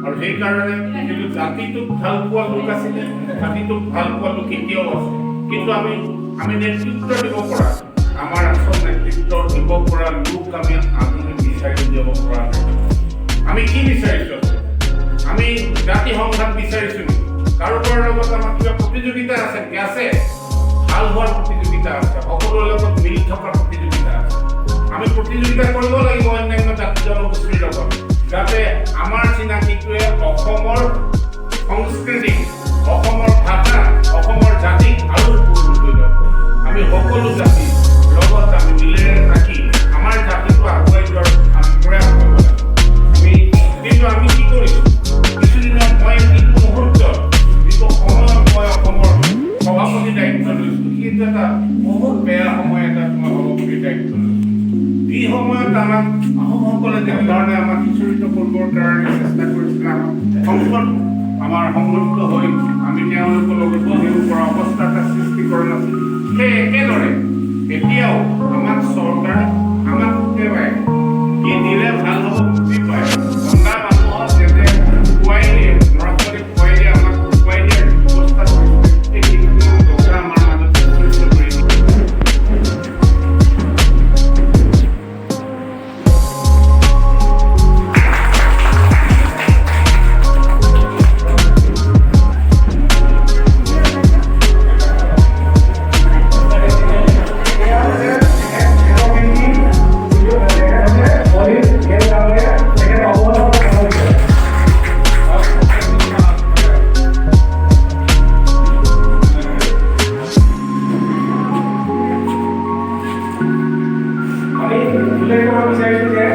আৰু সেইকাৰণে কিন্তু জাতিটোক ভাল পোৱা লোক আছিলে, জাতিটোক ভাল পোৱা লোক এতিয়াও আছে, কিন্তু আমি নেতৃত্ব দিব পৰা, আমাৰ আচল নেতৃত্ব দিব পৰা লোক আমি বিচাৰি দিব পৰা নাই। আমি কি বিচাৰিছো? আমি জাতি সংঘাত বিচাৰিছো নেকি? কাৰোবাৰ লগত আমাৰ কিবা প্ৰতিযোগিতা আছে নেকি? আছে, ভাল হোৱাৰ প্ৰতিযোগিতা আছে, সকলোৰে লগত মিলি থকাৰ প্ৰতিযোগিতা আছে। আমি প্ৰতিযোগিতা কৰিব লাগিব অন্যান্য জাতি জনগোষ্ঠীৰ লগত, যাতে আমাৰ চিনাকিটোৱে অসমৰ সংস্কৃতি, অসমৰ ভাষা, অসমৰ জাতিক আৰু আমি সকলো জাতি লগত আমি মিলেৰে থাকি আমাৰ জাতিটো আগুৱাই যোৱাৰ প্ৰয়াস কৰিব লাগিব। কিন্তু আমি কি কৰিছোঁ? কিছুদিনত মই যিটো মুহূৰ্তত, যিটো সময়ত মই অসমৰ সভাপতি দায়িত্ব লৈছোঁ, সেইটো এটা বহুত বেয়া সময় এটাত মই সভাপতিৰ দায়িত্ব লৈছোঁ। এই সময়ত আমাক আহোমসকলে যেনেধৰণে আমাক সিঁচৰিত কৰিবৰ কাৰণে চেষ্টা কৰিছিলে, আমাৰ সংযুক্ত হৈ আমি তেওঁলোকৰ লগত বহিব পৰা অৱস্থা এটা সৃষ্টি কৰা নাছিল। সেই একেদৰে এতিয়াও আমাক চৰকাৰে আমাক একেবাৰে কি দিলে ভাল হ'ব বুজি পায়। গংগা মানুহক যেনে খুৱাই দিয়ে, ল'ৰা ছোৱালীক খুৱাই দিয়ে, আমাক খুৱাই দিয়াৰ ব্যৱস্থা কৰিছে। এই কিছুমান কথা আমাৰ মাজত সৃষ্টি কৰি উল্লেখ কৰিব বিচাৰিছোঁ যে